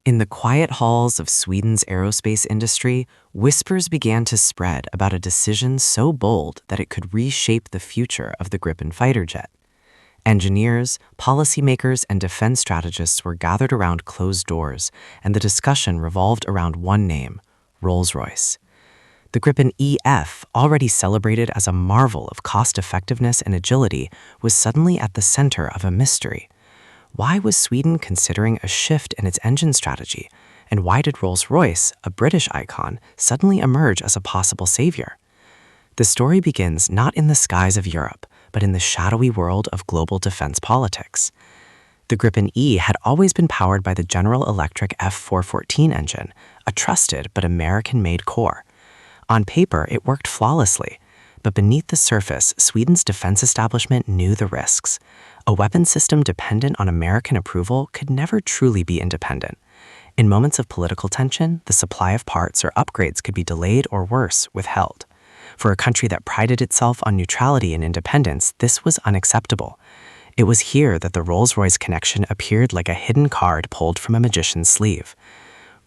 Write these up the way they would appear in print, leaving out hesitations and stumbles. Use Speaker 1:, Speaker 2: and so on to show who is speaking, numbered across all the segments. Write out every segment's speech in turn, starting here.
Speaker 1: In the quiet halls of Sweden's aerospace industry, whispers began to spread about a decision so bold that it could reshape the future of the Gripen fighter jet. Engineers, policymakers, and defense strategists were gathered around closed doors, and the discussion revolved around one name: Rolls-Royce. The Gripen EF, already celebrated as a marvel of cost-effectiveness and agility, was suddenly at the center of a mystery. Why was Sweden considering a shift in its engine strategy? And why did Rolls-Royce, a British icon, suddenly emerge as a possible savior? The story begins not in the skies of Europe, but in the shadowy world of global defense politics. The Gripen E had always been powered by the General Electric F414 engine, a trusted but American-made core. On paper, it worked flawlessly, but beneath the surface, Sweden's defense establishment knew the risks. A weapon system dependent on American approval could never truly be independent. In moments of political tension, the supply of parts or upgrades could be delayed or worse, withheld. For a country that prided itself on neutrality and independence, this was unacceptable. It was here that the Rolls-Royce connection appeared like a hidden card pulled from a magician's sleeve.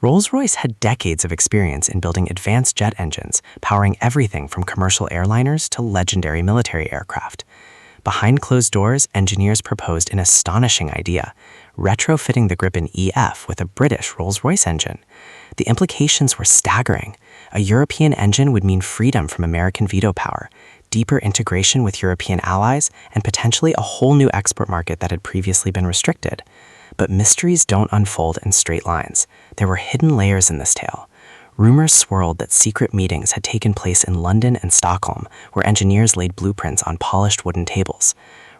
Speaker 1: Rolls-Royce had decades of experience in building advanced jet engines, powering everything from commercial airliners to legendary military aircraft. Behind closed doors, engineers proposed an astonishing idea: retrofitting the Gripen EF with a British Rolls-Royce engine. The implications were staggering. A European engine would mean freedom from American veto power, deeper integration with European allies, and potentially a whole new export market that had previously been restricted. But mysteries don't unfold in straight lines. There were hidden layers in this tale. Rumors swirled that secret meetings had taken place in London and Stockholm, where engineers laid blueprints on polished wooden tables.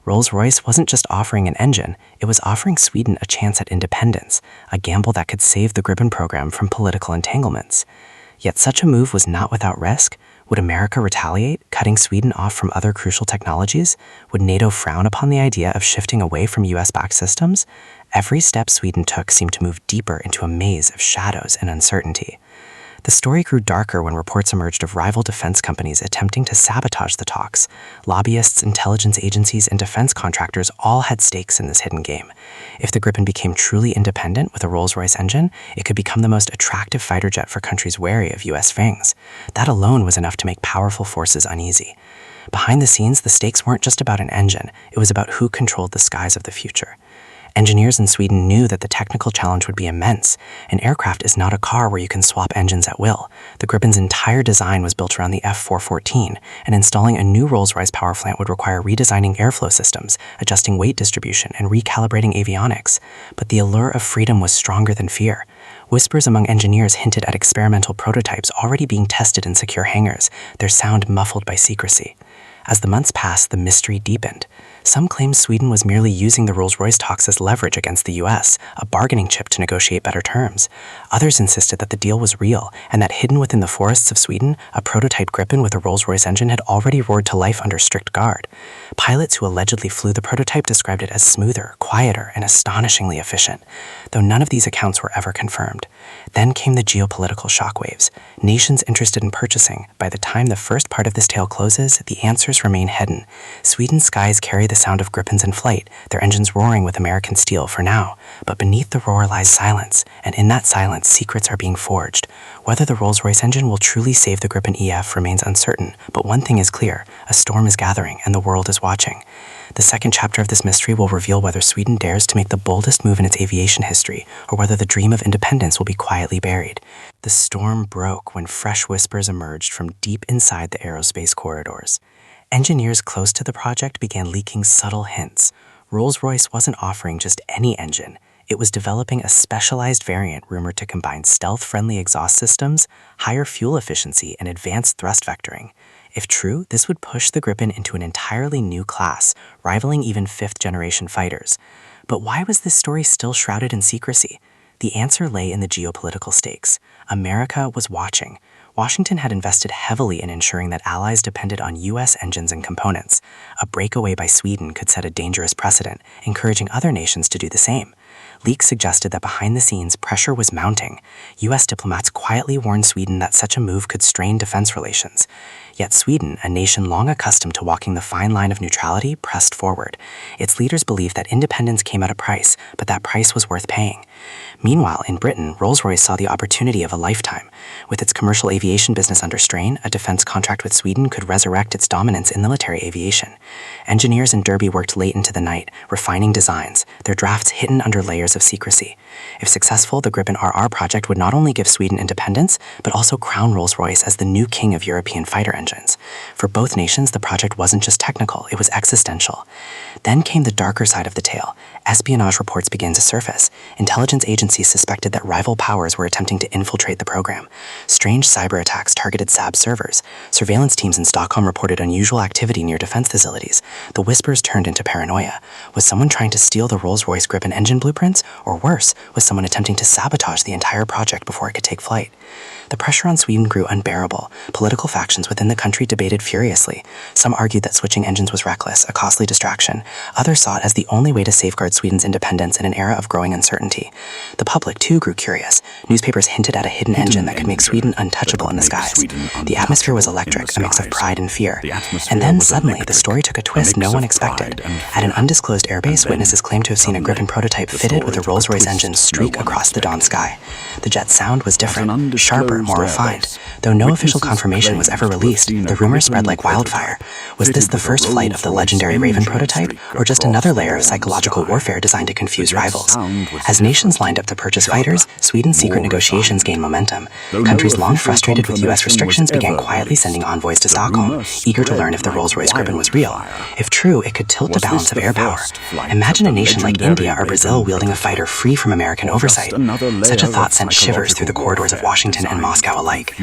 Speaker 1: Rolls-Royce wasn't just offering an engine, it was offering Sweden a chance at independence, a gamble that could save the Gripen program from political entanglements. Yet such a move was not without risk. Would America retaliate, cutting Sweden off from other crucial technologies? Would NATO frown upon the idea of shifting away from US-backed systems? Every step Sweden took seemed to move deeper into a maze of shadows and uncertainty. The story grew darker when reports emerged of rival defense companies attempting to sabotage the talks. Lobbyists, intelligence agencies, and defense contractors all had stakes in this hidden game. If the Gripen became truly independent with a Rolls-Royce engine, it could become the most attractive fighter jet for countries wary of US fangs. That alone was enough to make powerful forces uneasy. Behind the scenes, the stakes weren't just about an engine, it was about who controlled the skies of the future. Engineers in Sweden knew that the technical challenge would be immense. An aircraft is not a car where you can swap engines at will. The Gripen's entire design was built around the F414, and installing a new Rolls-Royce power plant would require redesigning airflow systems, adjusting weight distribution, and recalibrating avionics. But the allure of freedom was stronger than fear. Whispers among engineers hinted at experimental prototypes already being tested in secure hangars, their sound muffled by secrecy. As the months passed, the mystery deepened. Some claimed Sweden was merely using the Rolls-Royce talks as leverage against the US, a bargaining chip to negotiate better terms. Others insisted that the deal was real, and that hidden within the forests of Sweden, a prototype Gripen with a Rolls-Royce engine had already roared to life under strict guard. Pilots who allegedly flew the prototype described it as smoother, quieter, and astonishingly efficient, though none of these accounts were ever confirmed. Then came the geopolitical shockwaves. Nations interested in purchasing. By the time the first part of this tale closes, the answers remain hidden. Sweden's skies carry the sound of Gripens in flight, their engines roaring with American steel for now. But beneath the roar lies silence, and in that silence, secrets are being forged. Whether the Rolls-Royce engine will truly save the Gripen EF remains uncertain, but one thing is clear: a storm is gathering, and the world is watching. The second chapter of this mystery will reveal whether Sweden dares to make the boldest move in its aviation history, or whether the dream of independence will be quietly buried. The storm broke when fresh whispers emerged from deep inside the aerospace corridors. Engineers close to the project began leaking subtle hints. Rolls-Royce wasn't offering just any engine. It was developing a specialized variant rumored to combine stealth-friendly exhaust systems, higher fuel efficiency, and advanced thrust vectoring. If true, this would push the Gripen into an entirely new class, rivaling even fifth-generation fighters. But why was this story still shrouded in secrecy? The answer lay in the geopolitical stakes. America was watching. Washington had invested heavily in ensuring that allies depended on US engines and components. A breakaway by Sweden could set a dangerous precedent, encouraging other nations to do the same. Leaks suggested that behind the scenes, pressure was mounting. US diplomats quietly warned Sweden that such a move could strain defense relations. Yet Sweden, a nation long accustomed to walking the fine line of neutrality, pressed forward. Its leaders believed that independence came at a price, but that price was worth paying. Meanwhile, in Britain, Rolls-Royce saw the opportunity of a lifetime. With its commercial aviation business under strain, a defense contract with Sweden could resurrect its dominance in military aviation. Engineers in Derby worked late into the night, refining designs, their drafts hidden under layers of secrecy. If successful, the Gripen RR project would not only give Sweden independence, but also crown Rolls-Royce as the new king of European fighter engines. For both nations, the project wasn't just technical, it was existential. Then came the darker side of the tale. Espionage reports began to surface. Intelligence agencies suspected that rival powers were attempting to infiltrate the program. Strange cyber attacks targeted Saab servers. Surveillance teams in Stockholm reported unusual activity near defense facilities. The whispers turned into paranoia. Was someone trying to steal the Rolls-Royce Gripen engine blueprints? Or worse, was someone attempting to sabotage the entire project before it could take flight? The pressure on Sweden grew unbearable. Political factions within the country debated furiously. Some argued that switching engines was reckless, a costly distraction. Others saw it as the only way to safeguard Sweden's independence in an era of growing uncertainty. The public, too, grew curious. Newspapers hinted at a hidden engine that could make Sweden untouchable in the skies. The atmosphere was electric, a mix of pride and fear. And then, suddenly, the story took a twist no one expected. At an undisclosed airbase, witnesses claimed to have seen a Gripen prototype fitted with a Rolls-Royce engine streak across the dawn sky. The jet's sound was different, sharper, more refined. Though no official confirmation was ever released, the rumors spread like wildfire. Was this the first flight of the legendary Raven prototype, or just another layer of psychological warfare designed to confuse rivals? As nations lined up to purchase fighters, Sweden's secret negotiations gained momentum. Countries long frustrated with U.S. restrictions began quietly sending envoys to Stockholm, eager to learn if the Rolls-Royce Gripen was real. If true, it could tilt the balance of air power. Imagine a nation like India or Brazil wielding a fighter free from American oversight. Such a thought sent shivers through the corridors of Washington and Moscow alike.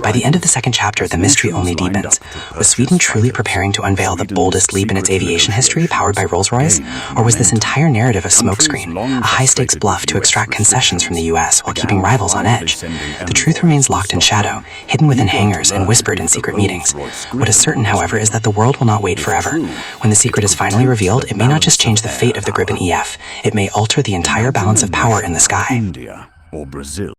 Speaker 1: By the end of the second chapter, the mystery only deepens. Was Sweden truly preparing to unveil the boldest leap in its aviation history, powered by Rolls-Royce? Or was this entire narrative a smokescreen, a high-stakes bluff to extract concessions from the U.S. while keeping rivals on edge? The truth remains locked in shadow, hidden within hangars and whispered in secret meetings. What is certain, however, is that the world will not wait forever. When the secret is finally revealed, it may not just change the fate of the Gripen EF, it may alter the entire balance of power in the sky.
Speaker 2: India or Brazil.